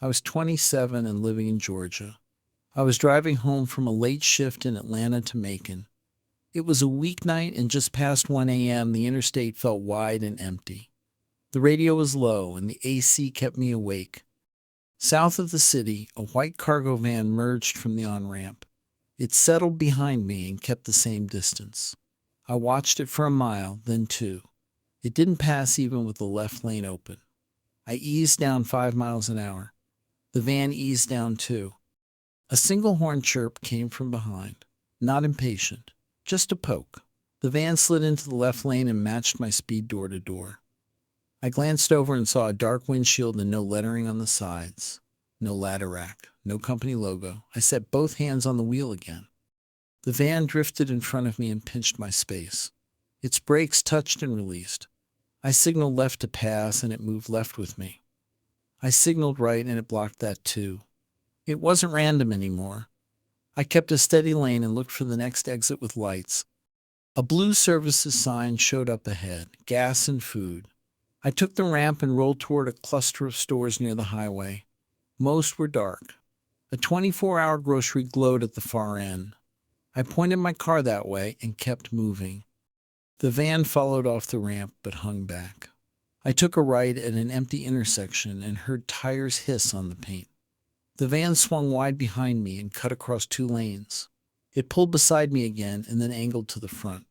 I was 27 and living in Georgia. I was driving home from a late shift in Atlanta to Macon. It was a weeknight and just past 1 a.m. the interstate felt wide and empty. The radio was low and the AC kept me awake. South of the city, a white cargo van merged from the on-ramp. It settled behind me and kept the same distance. I watched it for a mile, then two. It didn't pass even with the left lane open. I eased down 5 miles an hour. The van eased down too. A single horn chirp came from behind. Not impatient, just a poke. The van slid into the left lane and matched my speed door to door. I glanced over and saw a dark windshield and no lettering on the sides. No ladder rack, no company logo. I set both hands on the wheel again. The van drifted in front of me and pinched my space. Its brakes touched and released. I signaled left to pass and it moved left with me. I signaled right and it blocked that too. It wasn't random anymore. I kept a steady lane and looked for the next exit with lights. A blue services sign showed up ahead, gas and food. I took the ramp and rolled toward a cluster of stores near the highway. Most were dark. A 24-hour grocery glowed at the far end. I pointed my car that way and kept moving. The van followed off the ramp but hung back. I took a right at an empty intersection and heard tires hiss on the paint. The van swung wide behind me and cut across two lanes. It pulled beside me again and then angled to the front.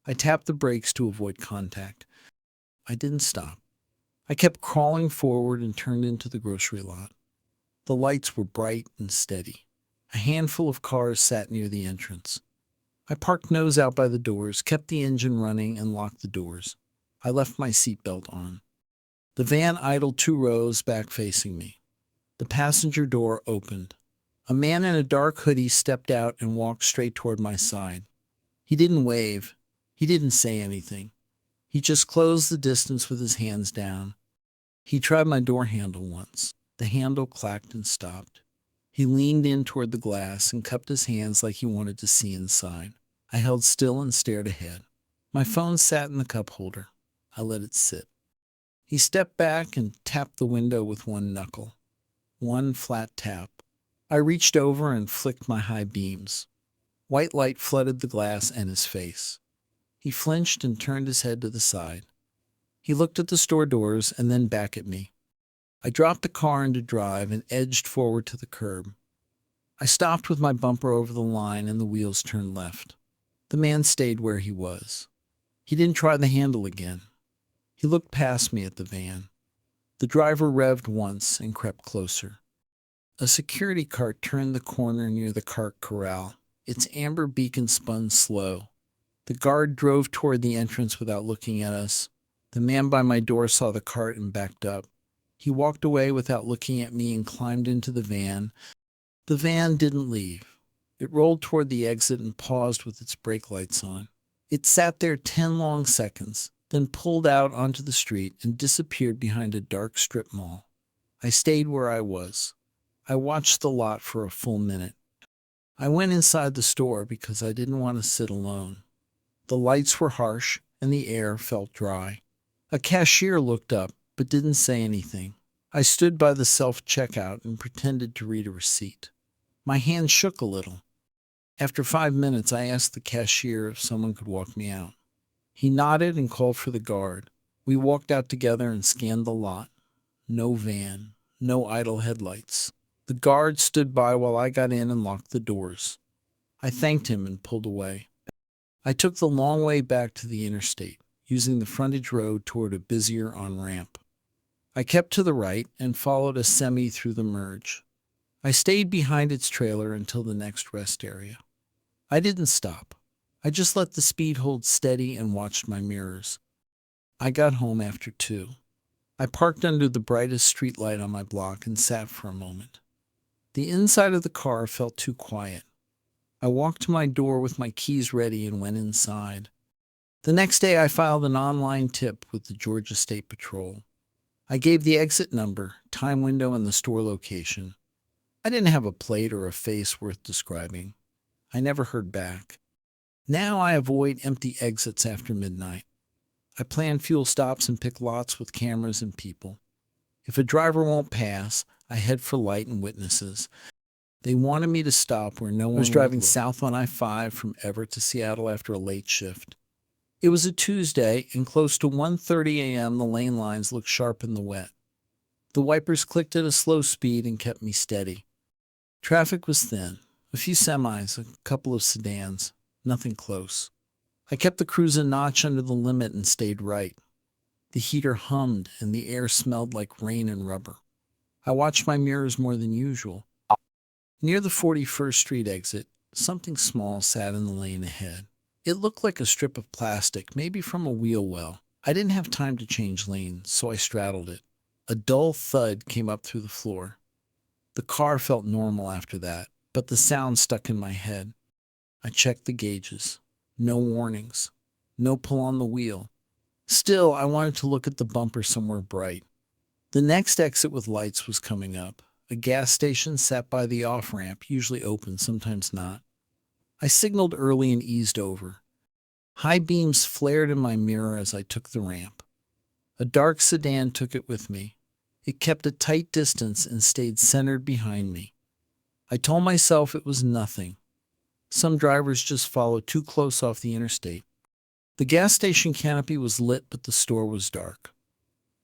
I tapped the brakes to avoid contact. I didn't stop. I kept crawling forward and turned into the grocery lot. The lights were bright and steady. A handful of cars sat near the entrance. I parked nose out by the doors, kept the engine running, and locked the doors. I left my seatbelt on. The van idled 2 rows back facing me. The passenger door opened. A man in a dark hoodie stepped out and walked straight toward my side. He didn't wave. He didn't say anything. He just closed the distance with his hands down. He tried my door handle once. The handle clacked and stopped. He leaned in toward the glass and cupped his hands like he wanted to see inside. I held still and stared ahead. My phone sat in the cup holder. I let it sit. He stepped back and tapped the window with one knuckle. One flat tap. I reached over and flicked my high beams. White light flooded the glass and his face. He flinched and turned his head to the side. He looked at the store doors and then back at me. I dropped the car into drive and edged forward to the curb. I stopped with my bumper over the line and the wheels turned left. The man stayed where he was. He didn't try the handle again. He looked past me at the van. The driver revved once and crept closer. A security cart turned the corner near the cart corral. Its amber beacon spun slow. The guard drove toward the entrance without looking at us. The man by my door saw the cart and backed up. He walked away without looking at me and climbed into the van. The van didn't leave. It rolled toward the exit and paused with its brake lights on. It sat there 10 long seconds, then pulled out onto the street and disappeared behind a dark strip mall. I stayed where I was. I watched the lot for a full minute. I went inside the store because I didn't want to sit alone. The lights were harsh and the air felt dry. A cashier looked up but didn't say anything. I stood by the self-checkout and pretended to read a receipt. My hand shook a little. After 5 minutes, I asked the cashier if someone could walk me out. He nodded and called for the guard. We walked out together and scanned the lot. No van, no idle headlights. The guard stood by while I got in and locked the doors. I thanked him and pulled away. I took the long way back to the interstate, using the frontage road toward a busier on-ramp. I kept to the right and followed a semi through the merge. I stayed behind its trailer until the next rest area. I didn't stop. I just let the speed hold steady and watched my mirrors. I got home after 2. I parked under the brightest streetlight on my block and sat for a moment. The inside of the car felt too quiet. I walked to my door with my keys ready and went inside. The next day I filed an online tip with the Georgia State Patrol. I gave the exit number, time window, and the store location. I didn't have a plate or a face worth describing. I never heard back. Now I avoid empty exits after midnight. I plan fuel stops and pick lots with cameras and people. If a driver won't pass, I head for light and witnesses. They wanted me to stop where no one was driving south on I-5 from Everett to Seattle after a late shift. It was a Tuesday, and close to 1:30 a.m. the lane lines looked sharp in the wet. The wipers clicked at a slow speed and kept me steady. Traffic was thin. A few semis, a couple of sedans, nothing close. I kept the cruise a notch under the limit and stayed right. The heater hummed and the air smelled like rain and rubber. I watched my mirrors more than usual. Near the 41st Street exit, something small sat in the lane ahead. It looked like a strip of plastic, maybe from a wheel well. I didn't have time to change lanes, so I straddled it. A dull thud came up through the floor. The car felt normal after that, but the sound stuck in my head. I checked the gauges. No warnings. No pull on the wheel. Still, I wanted to look at the bumper somewhere bright. The next exit with lights was coming up. A gas station sat by the off-ramp, usually open, sometimes not. I signaled early and eased over. High beams flared in my mirror as I took the ramp. A dark sedan took it with me. It kept a tight distance and stayed centered behind me. I told myself it was nothing. Some drivers just follow too close off the interstate. The gas station canopy was lit, but the store was dark.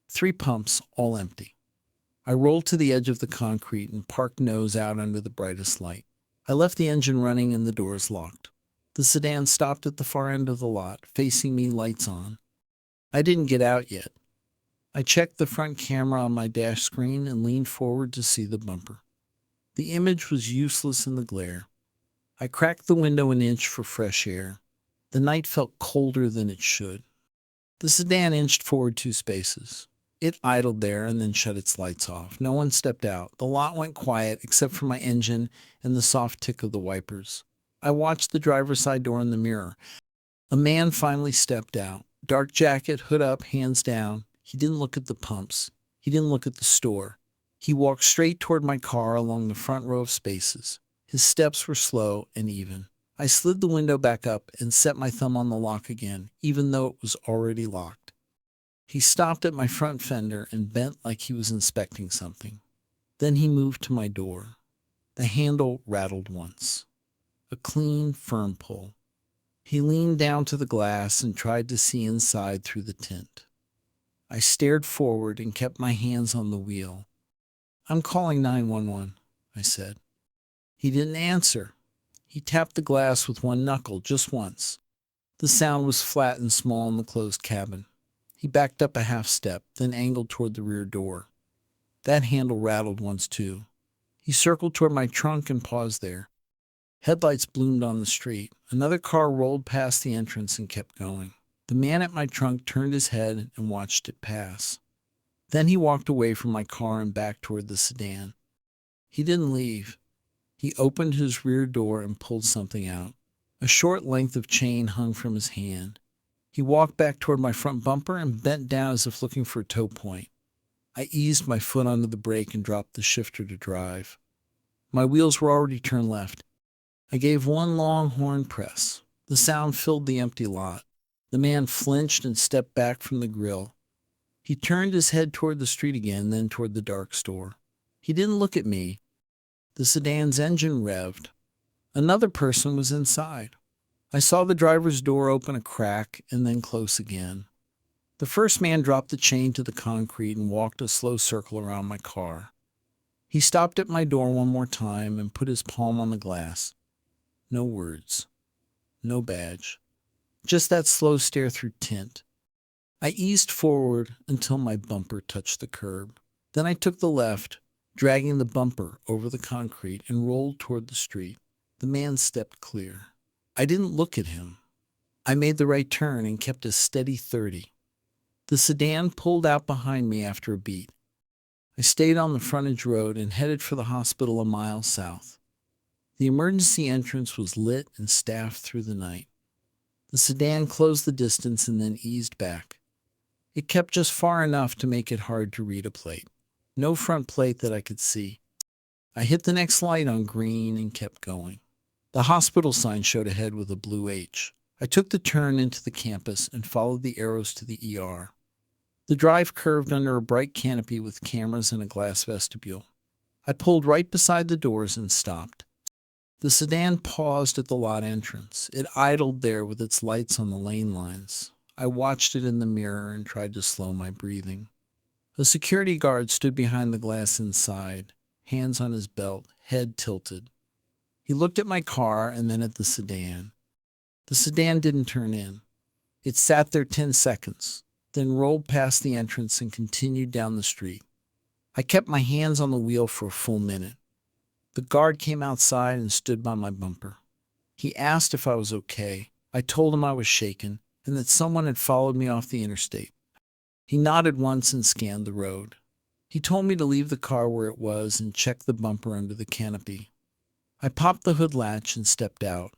3 pumps, all empty. I rolled to the edge of the concrete and parked nose out under the brightest light. I left the engine running and the doors locked. The sedan stopped at the far end of the lot, facing me, lights on. I didn't get out yet. I checked the front camera on my dash screen and leaned forward to see the bumper. The image was useless in the glare. I cracked the window an inch for fresh air. The night felt colder than it should. The sedan inched forward 2 spaces. It idled there and then shut its lights off. No one stepped out. The lot went quiet except for my engine and the soft tick of the wipers. I watched the driver's side door in the mirror. A man finally stepped out. Dark jacket, hood up, hands down. He didn't look at the pumps. He didn't look at the store. He walked straight toward my car along the front row of spaces. His steps were slow and even. I slid the window back up and set my thumb on the lock again, even though it was already locked. He stopped at my front fender and bent like he was inspecting something. Then he moved to my door. The handle rattled once. A clean, firm pull. He leaned down to the glass and tried to see inside through the tint. I stared forward and kept my hands on the wheel. "I'm calling 911, I said. He didn't answer. He tapped the glass with one knuckle just once. The sound was flat and small in the closed cabin. He backed up a half step, then angled toward the rear door. That handle rattled once too. He circled toward my trunk and paused there. Headlights bloomed on the street. Another car rolled past the entrance and kept going. The man at my trunk turned his head and watched it pass. Then he walked away from my car and back toward the sedan. He didn't leave. He opened his rear door and pulled something out. A short length of chain hung from his hand. He walked back toward my front bumper and bent down as if looking for a tow point. I eased my foot onto the brake and dropped the shifter to drive. My wheels were already turned left. I gave one long horn press. The sound filled the empty lot. The man flinched and stepped back from the grill. He turned his head toward the street again, then toward the dark store. He didn't look at me. The sedan's engine revved. Another person was inside. I saw the driver's door open a crack and then close again. The first man dropped the chain to the concrete and walked a slow circle around my car. He stopped at my door one more time and put his palm on the glass. No words. No badge. Just that slow stare through tint. I eased forward until my bumper touched the curb. Then I took the left, dragging the bumper over the concrete, and rolled toward the street. The man stepped clear. I didn't look at him. I made the right turn and kept a steady 30. The sedan pulled out behind me after a beat. I stayed on the frontage road and headed for the hospital a mile south. The emergency entrance was lit and staffed through the night. The sedan closed the distance and then eased back. It kept just far enough to make it hard to read a plate. No front plate that I could see. I hit the next light on green and kept going. The hospital sign showed ahead with a blue H. I took the turn into the campus and followed the arrows to the ER. The drive curved under a bright canopy with cameras and a glass vestibule. I pulled right beside the doors and stopped. The sedan paused at the lot entrance. It idled there with its lights on the lane lines. I watched it in the mirror and tried to slow my breathing. A security guard stood behind the glass inside, hands on his belt, head tilted. He looked at my car and then at the sedan. The sedan didn't turn in. It sat there 10 seconds, then rolled past the entrance and continued down the street. I kept my hands on the wheel for a full minute. The guard came outside and stood by my bumper. He asked if I was okay. I told him I was shaken and that someone had followed me off the interstate. He nodded once and scanned the road. He told me to leave the car where it was and check the bumper under the canopy. I popped the hood latch and stepped out.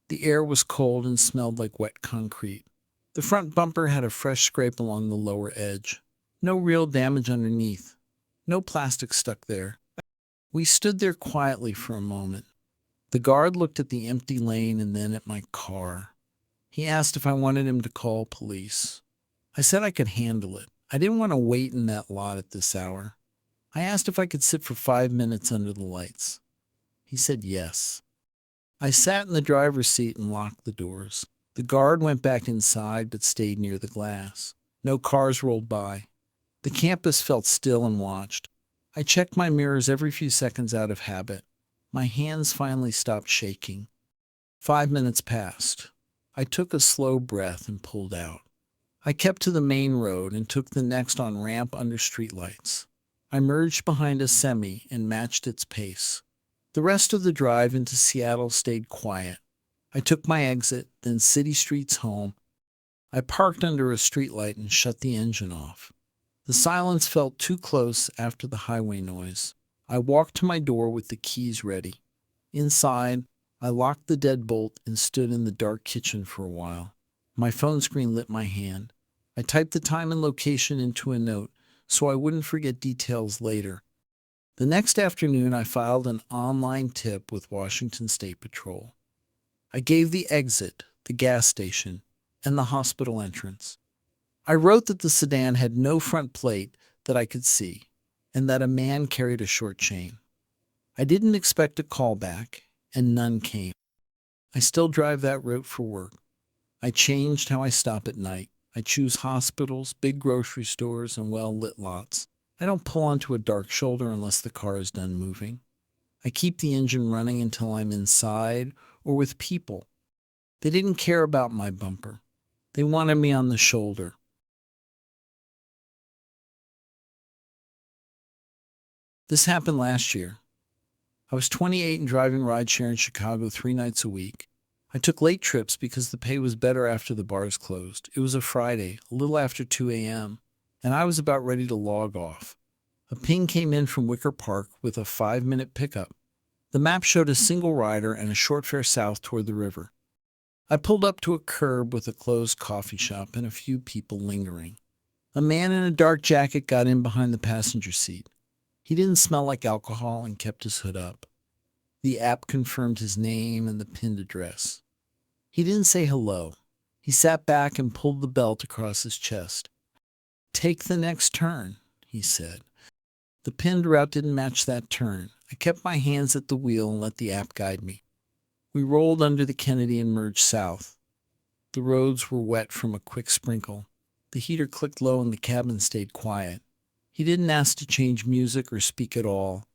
The air was cold and smelled like wet concrete. The front bumper had a fresh scrape along the lower edge. No real damage underneath. No plastic stuck there. We stood there quietly for a moment. The guard looked at the empty lane and then at my car. He asked if I wanted him to call police. I said I could handle it. I didn't want to wait in that lot at this hour. I asked if I could sit for 5 minutes under the lights. He said yes. I sat in the driver's seat and locked the doors. The guard went back inside but stayed near the glass. No cars rolled by. The campus felt still and watched. I checked my mirrors every few seconds out of habit. My hands finally stopped shaking. 5 minutes passed. I took a slow breath and pulled out. I kept to the main road and took the next on-ramp under streetlights. I merged behind a semi and matched its pace. The rest of the drive into Seattle stayed quiet. I took my exit, then city streets home. I parked under a streetlight and shut the engine off. The silence felt too close after the highway noise. I walked to my door with the keys ready. Inside, I locked the deadbolt and stood in the dark kitchen for a while. My phone screen lit my hand. I typed the time and location into a note so I wouldn't forget details later. The next afternoon, I filed an online tip with Washington State Patrol. I gave the exit, the gas station, and the hospital entrance. I wrote that the sedan had no front plate that I could see, and that a man carried a short chain. I didn't expect a call back, and none came. I still drive that route for work. I changed how I stop at night. I choose hospitals, big grocery stores, and well-lit lots. I don't pull onto a dark shoulder unless the car is done moving. I keep the engine running until I'm inside or with people. They didn't care about my bumper. They wanted me on the shoulder. This happened last year. I was 28 and driving rideshare in Chicago 3 nights a week. I took late trips because the pay was better after the bars closed. It was a Friday, a little after 2 a.m., and I was about ready to log off. A ping came in from Wicker Park with a 5-minute pickup. The map showed a single rider and a short fare south toward the river. I pulled up to a curb with a closed coffee shop and a few people lingering. A man in a dark jacket got in behind the passenger seat. He didn't smell like alcohol and kept his hood up. The app confirmed his name and the pinned address. He didn't say hello. He sat back and pulled the belt across his chest. "Take the next turn," he said. The pinned route didn't match that turn. I kept my hands at the wheel and let the app guide me. We rolled under the Kennedy and merged south. The roads were wet from a quick sprinkle. The heater clicked low and the cabin stayed quiet. He didn't ask to change music or speak at all.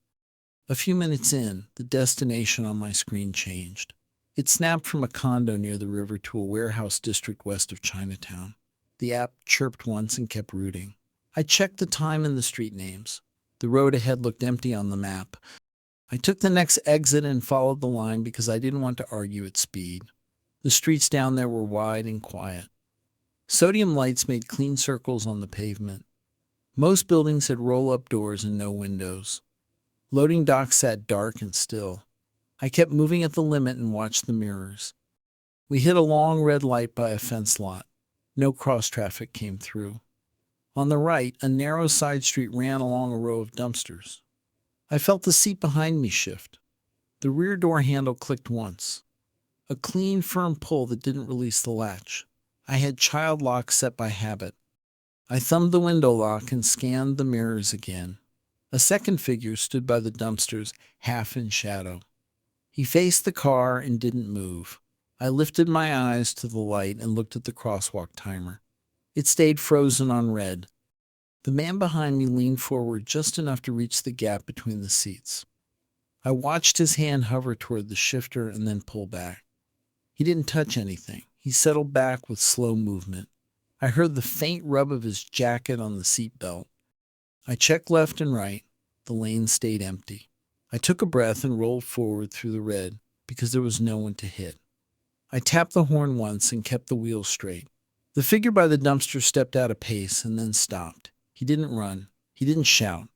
A few minutes in, the destination on my screen changed. It snapped from a condo near the river to a warehouse district west of Chinatown. The app chirped once and kept rooting. I checked the time and the street names. The road ahead looked empty on the map. I took the next exit and followed the line because I didn't want to argue at speed. The streets down there were wide and quiet. Sodium lights made clean circles on the pavement. Most buildings had roll-up doors and no windows. Loading docks sat dark and still. I kept moving at the limit and watched the mirrors. We hit a long red light by a fence lot. No cross traffic came through. On the right, a narrow side street ran along a row of dumpsters. I felt the seat behind me shift. The rear door handle clicked once. A clean, firm pull that didn't release the latch. I had child lock set by habit. I thumbed the window lock and scanned the mirrors again. A second figure stood by the dumpsters, half in shadow. He faced the car and didn't move. I lifted my eyes to the light and looked at the crosswalk timer. It stayed frozen on red. The man behind me leaned forward just enough to reach the gap between the seats. I watched his hand hover toward the shifter and then pull back. He didn't touch anything. He settled back with slow movement. I heard the faint rub of his jacket on the seat belt. I checked left and right. The lane stayed empty. I took a breath and rolled forward through the red because there was no one to hit. I tapped the horn once and kept the wheel straight. The figure by the dumpster stepped out of pace and then stopped. He didn't run. He didn't shout.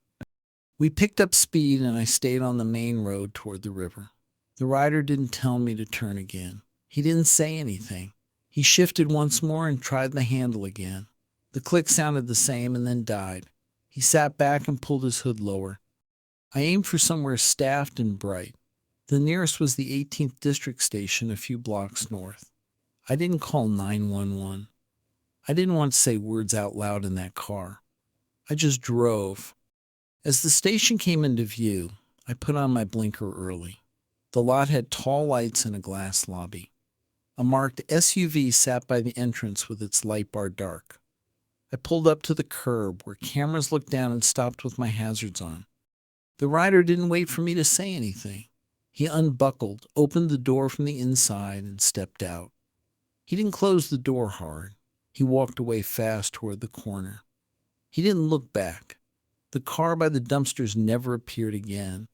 We picked up speed and I stayed on the main road toward the river. The rider didn't tell me to turn again. He didn't say anything. He shifted once more and tried the handle again. The click sounded the same and then died. He sat back and pulled his hood lower. I aimed for somewhere staffed and bright. The nearest was the 18th District station a few blocks north. I didn't call 911. I didn't want to say words out loud in that car. I just drove. As the station came into view, I put on my blinker early. The lot had tall lights and a glass lobby. A marked SUV sat by the entrance with its light bar dark. I pulled up to the curb where cameras looked down and stopped with my hazards on. The rider didn't wait for me to say anything. He unbuckled, opened the door from the inside, and stepped out. He didn't close the door hard. He walked away fast toward the corner. He didn't look back. The car by the dumpsters never appeared again.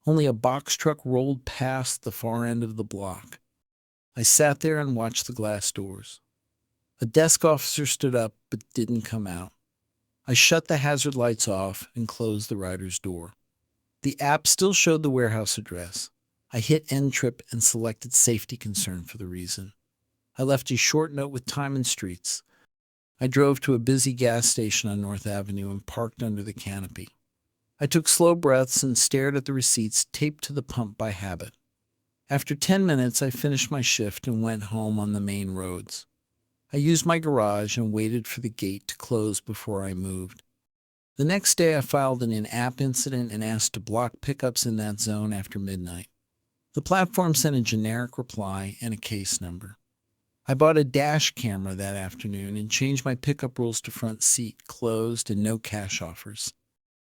Only a box truck rolled past the far end of the block. I sat there and watched the glass doors. A desk officer stood up but didn't come out. I shut the hazard lights off and closed the rider's door. The app still showed the warehouse address. I hit end trip and selected safety concern for the reason. I left a short note with time and streets. I drove to a busy gas station on North Avenue and parked under the canopy. I took slow breaths and stared at the receipts taped to the pump by habit. After 10 minutes, I finished my shift and went home on the main roads. I used my garage and waited for the gate to close before I moved. The next day, I filed an in-app incident and asked to block pickups in that zone after midnight. The platform sent a generic reply and a case number. I bought a dash camera that afternoon and changed my pickup rules to front seat, closed, and no cash offers.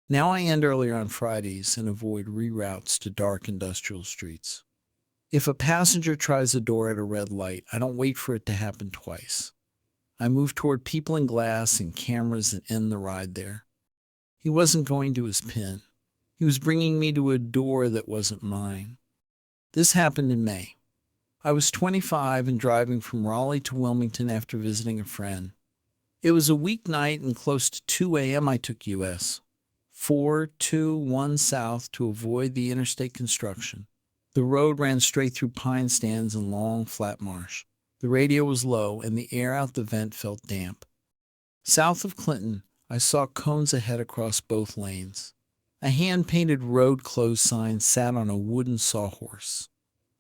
Now I end earlier on Fridays and avoid reroutes to dark industrial streets. If a passenger tries a door at a red light, I don't wait for it to happen twice. I move toward people in glass and cameras and end the ride there. He wasn't going to his pin. He was bringing me to a door that wasn't mine. This happened in May. I was 25 and driving from Raleigh to Wilmington after visiting a friend. It was a weeknight and close to 2 a.m. I took US 421 south to avoid the interstate construction. The road ran straight through pine stands and long, flat marsh. The radio was low and the air out the vent felt damp. South of Clinton, I saw cones ahead across both lanes. A hand-painted road closed sign sat on a wooden sawhorse.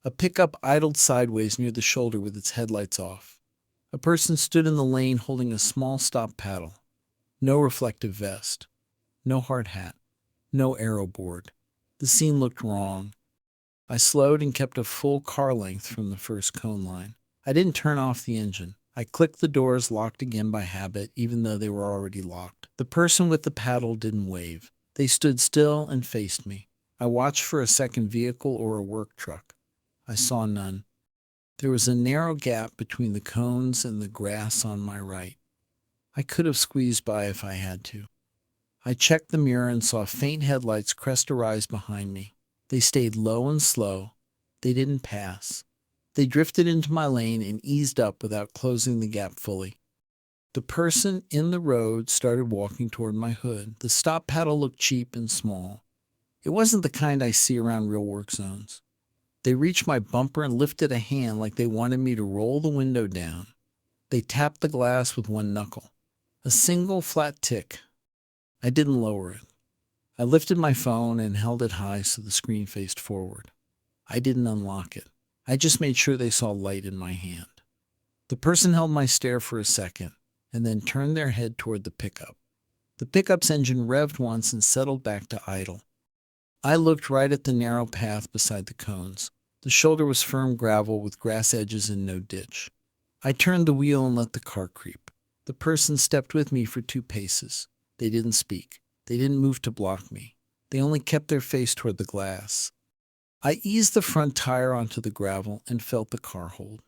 A pickup idled sideways near the shoulder with its headlights off. A person stood in the lane holding a small stop paddle. No reflective vest. No hard hat. No aero board. The scene looked wrong. I slowed and kept a full car length from the first cone line. I didn't turn off the engine. I clicked the doors, locked again by habit, even though they were already locked. The person with the paddle didn't wave. They stood still and faced me. I watched for a second vehicle or a work truck. I saw none. There was a narrow gap between the cones and the grass on my right. I could have squeezed by if I had to. I checked the mirror and saw faint headlights crest a rise behind me. They stayed low and slow. They didn't pass. They drifted into my lane and eased up without closing the gap fully. The person in the road started walking toward my hood. The stop paddle looked cheap and small. It wasn't the kind I see around real work zones. They reached my bumper and lifted a hand like they wanted me to roll the window down. They tapped the glass with one knuckle. A single flat tick. I didn't lower it. I lifted my phone and held it high so the screen faced forward. I didn't unlock it. I just made sure they saw light in my hand. The person held my stare for a second and then turned their head toward the pickup. The pickup's engine revved once and settled back to idle. I looked right at the narrow path beside the cones. The shoulder was firm gravel with grass edges and no ditch. I turned the wheel and let the car creep. The person stepped with me for 2 paces. They didn't speak. They didn't move to block me. They only kept their face toward the glass. I eased the front tire onto the gravel and felt the car hold.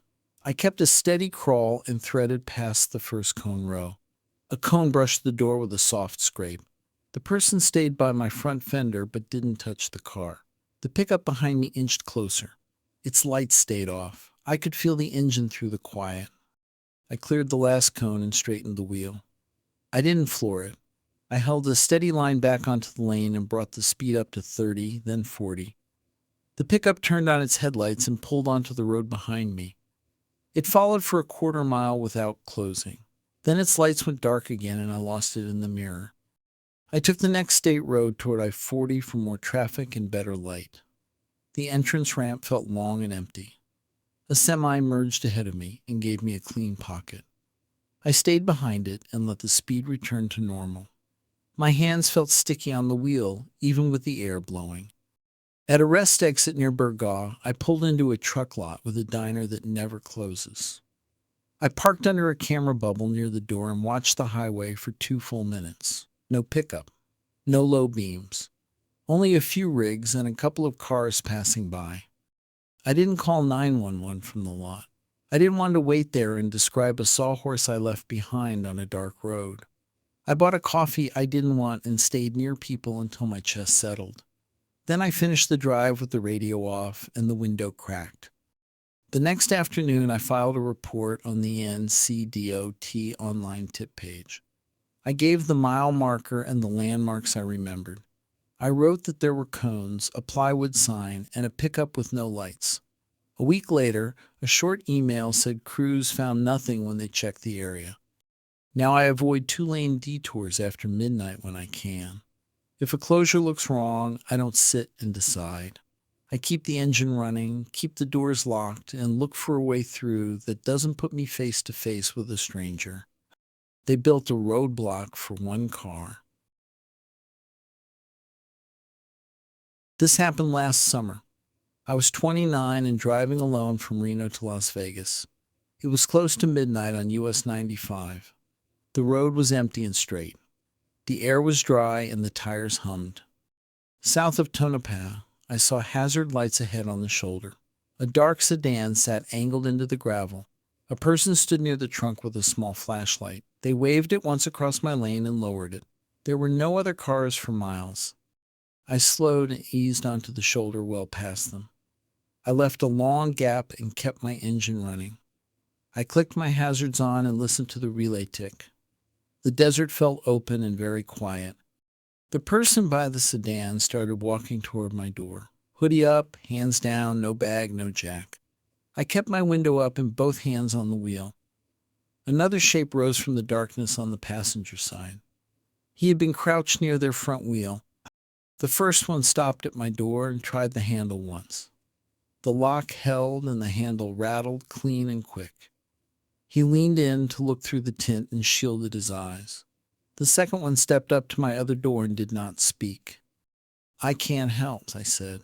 I kept a steady crawl and threaded past the first cone row. A cone brushed the door with a soft scrape. The person stayed by my front fender but didn't touch the car. The pickup behind me inched closer. Its lights stayed off. I could feel the engine through the quiet. I cleared the last cone and straightened the wheel. I didn't floor it. I held a steady line back onto the lane and brought the speed up to 30, then 40. The pickup turned on its headlights and pulled onto the road behind me. It followed for a quarter mile without closing. Then its lights went dark again and I lost it in the mirror. I took the next state road toward I-40 for more traffic and better light. The entrance ramp felt long and empty. A semi merged ahead of me and gave me a clean pocket. I stayed behind it and let the speed return to normal. My hands felt sticky on the wheel, even with the air blowing. At a rest exit near Burgaw, I pulled into a truck lot with a diner that never closes. I parked under a camera bubble near the door and watched the highway for 2 full minutes. No pickup. No low beams. Only a few rigs and a couple of cars passing by. I didn't call 911 from the lot. I didn't want to wait there and describe a sawhorse I left behind on a dark road. I bought a coffee I didn't want and stayed near people until my chest settled. Then I finished the drive with the radio off and the window cracked. The next afternoon, I filed a report on the NCDOT online tip page. I gave the mile marker and the landmarks I remembered. I wrote that there were cones, a plywood sign, and a pickup with no lights. A week later, a short email said crews found nothing when they checked the area. Now I avoid 2-lane detours after midnight when I can. If a closure looks wrong, I don't sit and decide. I keep the engine running, keep the doors locked, and look for a way through that doesn't put me face to face with a stranger. They built a roadblock for one car. This happened last summer. I was 29 and driving alone from Reno to Las Vegas. It was close to midnight on US 95. The road was empty and straight. The air was dry and the tires hummed. South of Tonopah, I saw hazard lights ahead on the shoulder. A dark sedan sat angled into the gravel. A person stood near the trunk with a small flashlight. They waved it once across my lane and lowered it. There were no other cars for miles. I slowed and eased onto the shoulder well past them. I left a long gap and kept my engine running. I clicked my hazards on and listened to the relay tick. The desert felt open and very quiet. The person by the sedan started walking toward my door. Hoodie up, hands down, no bag, no jack. I kept my window up and both hands on the wheel. Another shape rose from the darkness on the passenger side. He had been crouched near their front wheel. The first one stopped at my door and tried the handle once. The lock held and the handle rattled clean and quick. He leaned in to look through the tint and shielded his eyes. The second one stepped up to my other door and did not speak. "I can't help," I said.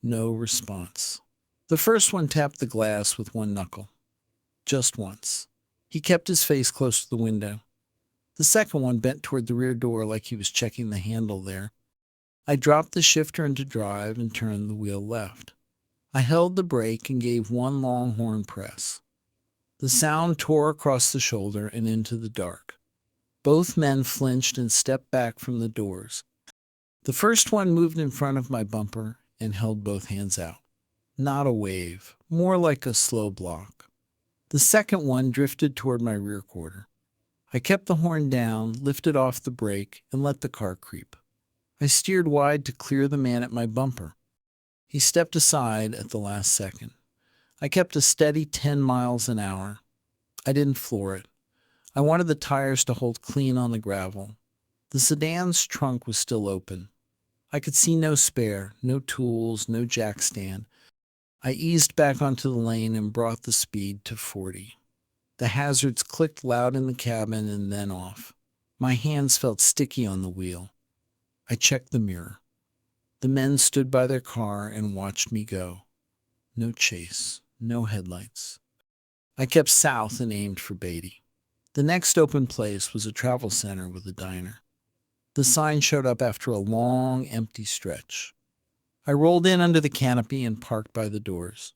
No response. The first one tapped the glass with one knuckle. Just once. He kept his face close to the window. The second one bent toward the rear door like he was checking the handle there. I dropped the shifter into drive and turned the wheel left. I held the brake and gave one long horn press. The sound tore across the shoulder and into the dark. Both men flinched and stepped back from the doors. The first one moved in front of my bumper and held both hands out. Not a wave, more like a slow block. The second one drifted toward my rear quarter. I kept the horn down, lifted off the brake, and let the car creep. I steered wide to clear the man at my bumper. He stepped aside at the last second. I kept a steady 10 miles an hour. I didn't floor it. I wanted the tires to hold clean on the gravel. The sedan's trunk was still open. I could see no spare, no tools, no jack stand. I eased back onto the lane and brought the speed to 40. The hazards clicked loud in the cabin and then off. My hands felt sticky on the wheel. I checked the mirror. The men stood by their car and watched me go. No chase, no headlights. I kept south and aimed for Beatty. The next open place was a travel center with a diner. The sign showed up after a long, empty stretch. I rolled in under the canopy and parked by the doors.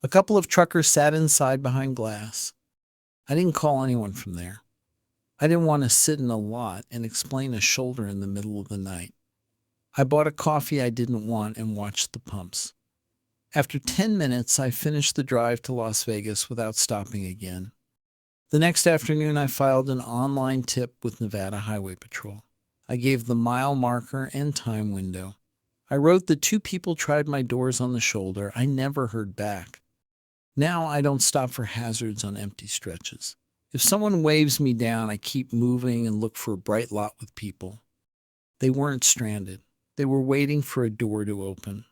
A couple of truckers sat inside behind glass. I didn't call anyone from there. I didn't want to sit in a lot and explain a shoulder in the middle of the night. I bought a coffee I didn't want and watched the pumps. After 10 minutes, I finished the drive to Las Vegas without stopping again. The next afternoon, I filed an online tip with Nevada Highway Patrol. I gave the mile marker and time window. I wrote that 2 people tried my doors on the shoulder. I never heard back. Now I don't stop for hazards on empty stretches. If someone waves me down, I keep moving and look for a bright lot with people. They weren't stranded. They were waiting for a door to open.